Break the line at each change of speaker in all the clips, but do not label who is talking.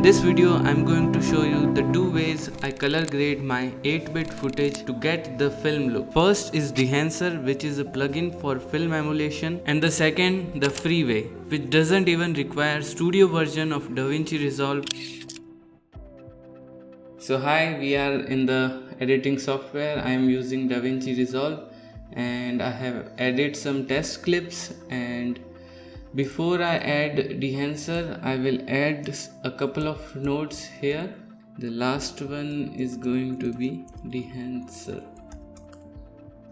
In this video, I'm going to show you the two ways I color grade my 8-bit footage to get the film look. First is Dehancer, which is a plugin for film emulation, and the second, the free way, which doesn't even require studio version of DaVinci Resolve. So hi, we are in the editing software. I am using DaVinci Resolve and I have added some test clips, and before I add Dehancer, I will add a couple of nodes here. The last one is going to be Dehancer.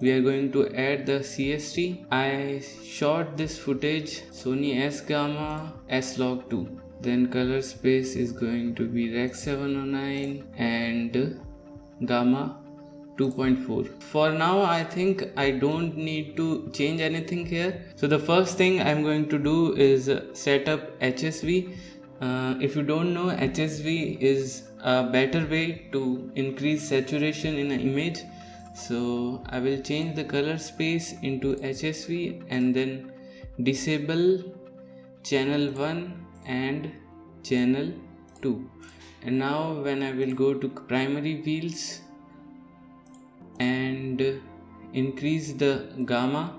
We are going to add the CST. I shot this footage Sony S-Gamma S-Log2. Then color space is going to be Rec 709 and Gamma 2.4. For now, I think I don't need to change anything here. So the first thing I'm going to do is set up HSV. If you don't know, HSV is a better way to increase saturation in an image. So I will change the color space into HSV and then disable channel 1 and channel 2. And now when I will go to primary wheels and increase the gamma.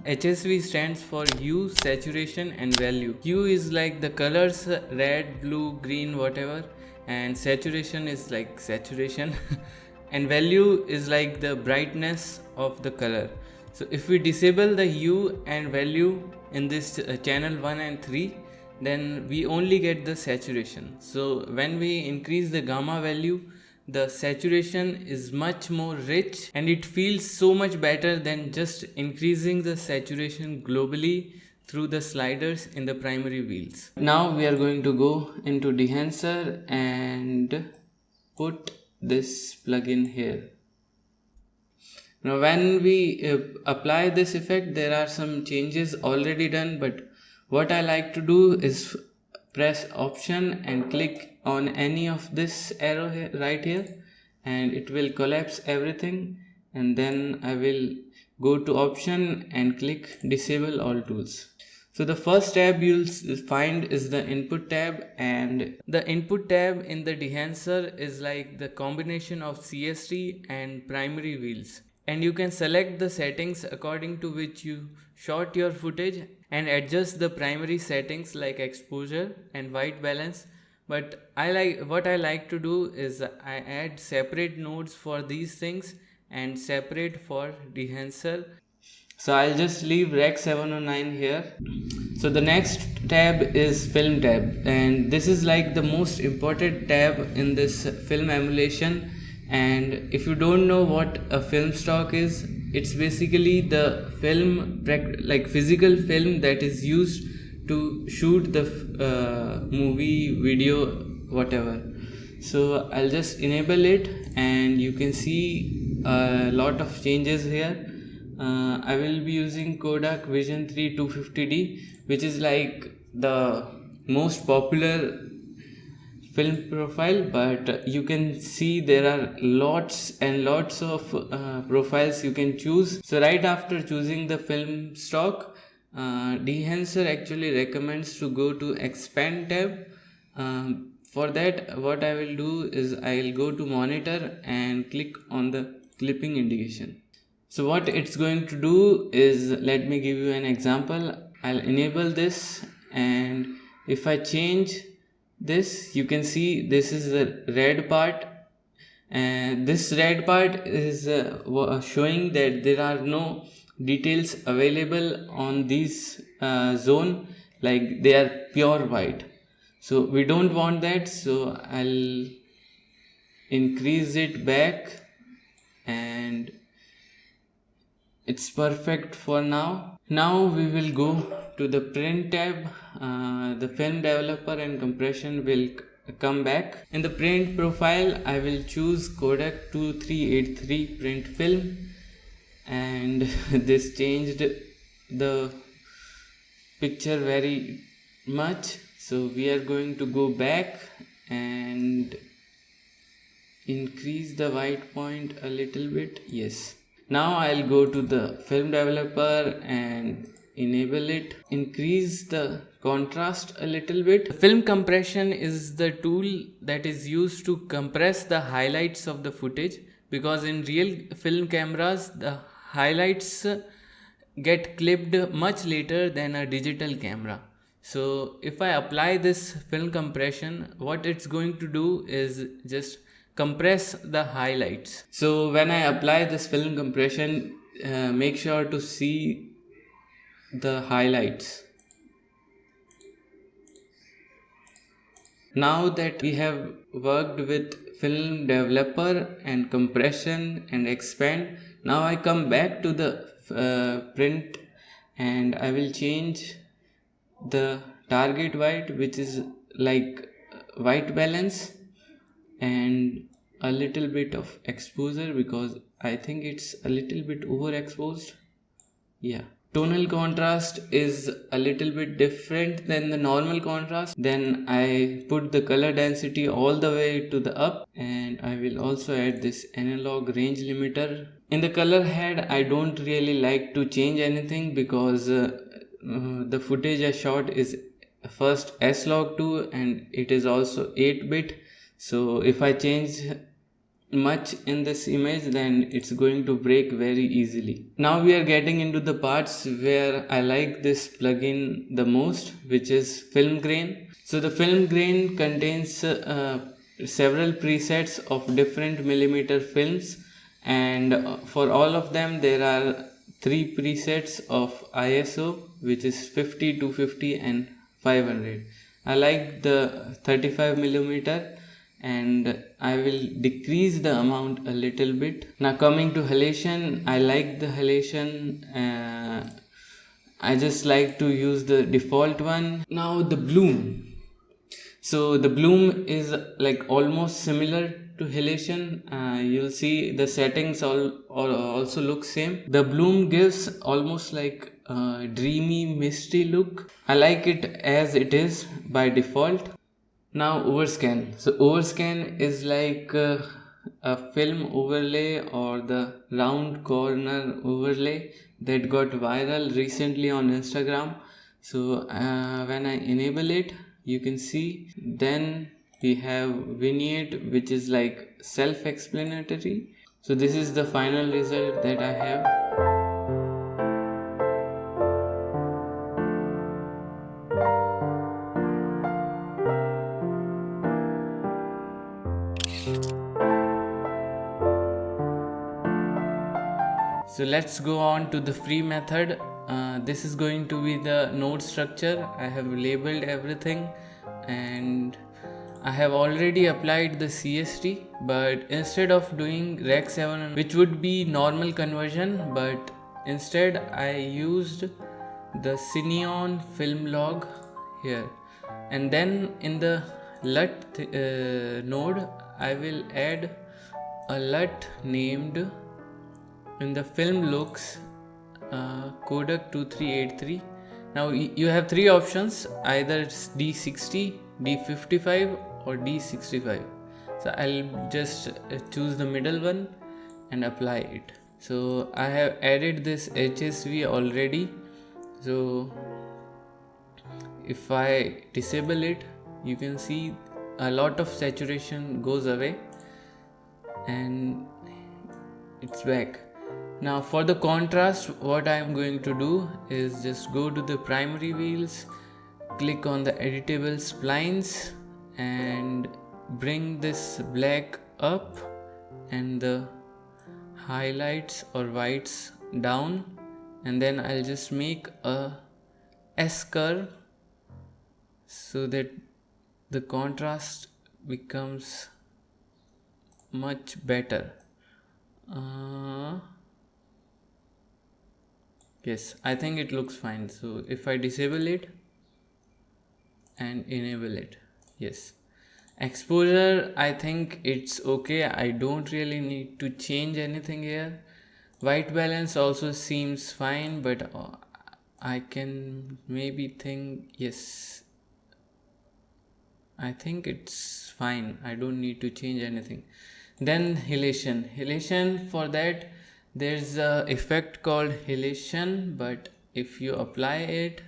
HSV stands for hue, saturation and value. Hue is like the colors red, blue, green, whatever, and saturation is like saturation and value is like the brightness of the color. So if we disable the hue and value in this channel 1 and 3, then we only get the saturation. So when we increase the gamma value, the saturation is much more rich and it feels so much better than just increasing the saturation globally through the sliders in the primary wheels. Now we are going to go into Dehancer and put this plugin here. Now when we apply this effect, there are some changes already done, but what I like to do is press option and click on any of this arrow here, right here, and it will collapse everything, and then I will go to option and click disable all tools. So the first tab you'll find is the input tab, and the input tab in the Dehancer is like the combination of CST and primary wheels, and you can select the settings according to which you shot your footage and adjust the primary settings like exposure and white balance. But what I like to do is I add separate nodes for these things and separate for Dehancer. So I'll just leave Rec 709 here. So the next tab is film tab, and this is like the most important tab in this film emulation. And if you don't know what a film stock is, it's basically the film, like physical film that is used to shoot the movie, video, whatever. So I'll just enable it and you can see a lot of changes here. I will be using Kodak Vision 3 250D, which is like the most popular film profile, but you can see there are lots and lots of profiles you can choose. So right after choosing the film stock, Dehancer actually recommends to go to expand tab. For that, what I will do is I will go to monitor and click on the clipping indication. So what it's going to do is, let me give you an example. I'll enable this, and if I change this, you can see this is the red part, and this red part is showing that there are no details available on this zone, like they are pure white. So we don't want that, so I'll increase it back and it's perfect for now. Now we will go to the print tab. The film developer and compression will come back. In the print profile, I will choose Kodak 2383 print film, and this changed the picture very much. So we are going to go back and increase the white point a little bit. Yes. Now I'll go to the film developer and enable it, increase the contrast a little bit. Film compression is the tool that is used to compress the highlights of the footage, because in real film cameras the highlights get clipped much later than a digital camera. So if I apply this film compression, what it's going to do is just compress the highlights. So when I apply this film compression, make sure to see the highlights. Now that we have worked with film developer and compression and expand, now I come back to the print, and I will change the target white, which is like white balance, and a little bit of exposure, because I think it's a little bit overexposed. Yeah, tonal contrast is a little bit different than the normal contrast. Then I put the color density all the way to the up, and I will also add this analog range limiter. In the color head, I don't really like to change anything, because the footage I shot is first S-Log2 and it is also 8-bit. So if I change much in this image, then it's going to break very easily. Now we are getting into the parts where I like this plugin the most, which is film grain. So the film grain contains several presets of different millimeter films, and for all of them there are 3 presets of ISO, which is 50, 250 and 500. I like the 35 millimeter, and I will decrease the amount a little bit. Now coming to halation, I like the halation. I just like to use the default one. Now the bloom. So the bloom is like almost similar to halation. You'll see the settings all also look same. The bloom gives almost like a dreamy misty look. I like it as it is by default. Now overscan. So overscan is like a film overlay, or the round corner overlay that got viral recently on Instagram. So when I enable it, you can see then we have vignette, which is like self-explanatory. So this is the final result that I have. So let's go on to the free method. This is going to be the node structure. I have labeled everything, and I have already applied the CST, but instead of doing Rec 7, which would be normal conversion, but instead I used the Cineon film log here, and then in the LUT node I will add a LUT named in the film looks Kodak 2383. Now you have 3 options, either D60, D55 or D65. So I'll just choose the middle one and apply it. So I have added this HSV already. So if I disable it, you can see a lot of saturation goes away and it's back. Now for the contrast, what I am going to do is just go to the primary wheels, click on the editable splines and bring this black up and the highlights or whites down, and then I'll just make a S curve so that the contrast becomes much better. Yes, I think it looks fine. So if I disable it and enable it, yes, exposure, I think it's okay. I don't really need to change anything here. White balance also seems fine, but I can maybe think, yes, I think it's fine. I don't need to change anything. Then halation. For that there's a effect called halation, but if you apply it,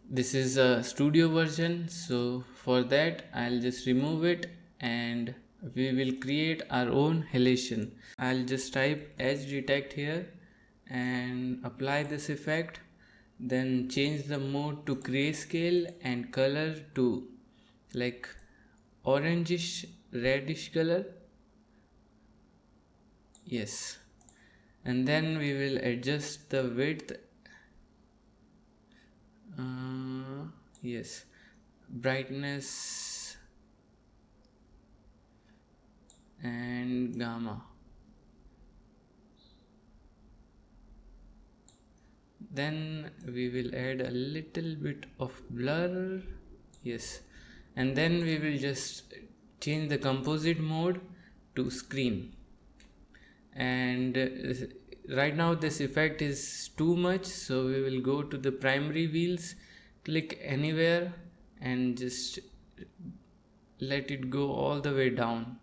this is a studio version, so for that I'll just remove it and we will create our own halation. I'll just type edge detect here and apply this effect, then change the mode to grayscale and color to like orangish reddish color. Yes, and then we will adjust the width. Yes, brightness and gamma. Then we will add a little bit of blur. Yes, and then we will just change the composite mode to screen. And right now this effect is too much, so we will go to the primary wheels, click anywhere and just let it go all the way down.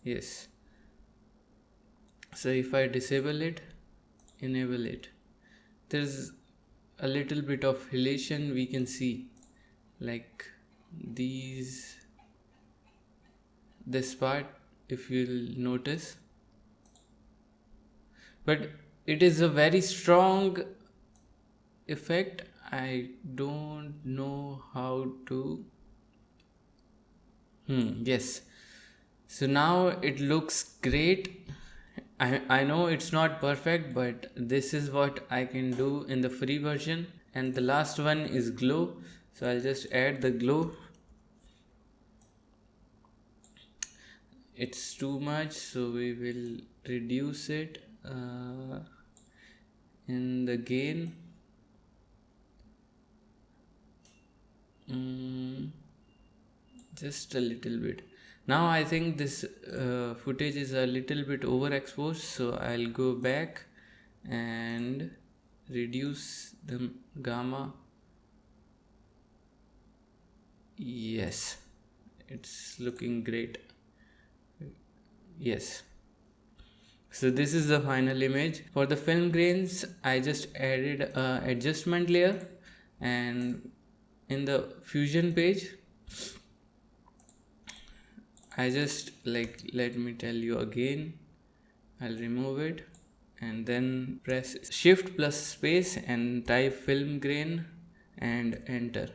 Yes, so if I disable it, enable it, there's a little bit of halation we can see, like this part, if you'll notice, but it is a very strong effect. I don't know how to yes, so now it looks great. I know it's not perfect, but this is what I can do in the free version. And the last one is glow, so I'll just add the glow. It's too much, so we will reduce it in the gain. Just a little bit. Now I think this footage is a little bit overexposed, so I'll go back and reduce the gamma. Yes, it's looking great. Yes, so this is the final image. For the film grains, I just added a adjustment layer, and in the fusion page I just let me tell you again, I'll remove it and then press shift plus space and type film grain and enter.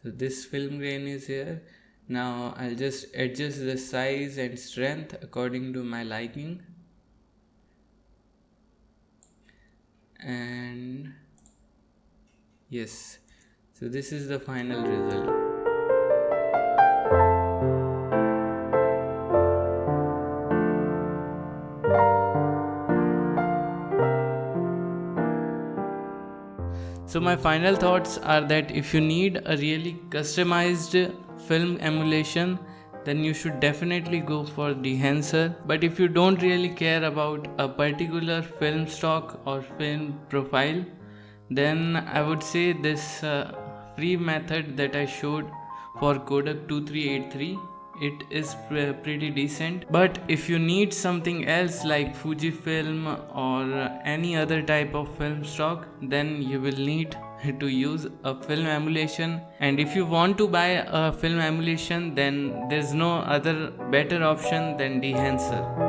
So this film grain is here. Now I'll just adjust the size and strength according to my liking, and yes, so this is the final result. So my final thoughts are that if you need a really customized film emulation, then you should definitely go for Dehancer. But if you don't really care about a particular film stock or film profile, then I would say this free method that I showed for Kodak 2383, it is pretty decent. But if you need something else like Fujifilm or any other type of film stock, then you will need to use a film emulation. And if you want to buy a film emulation, then there's no other better option than Dehancer.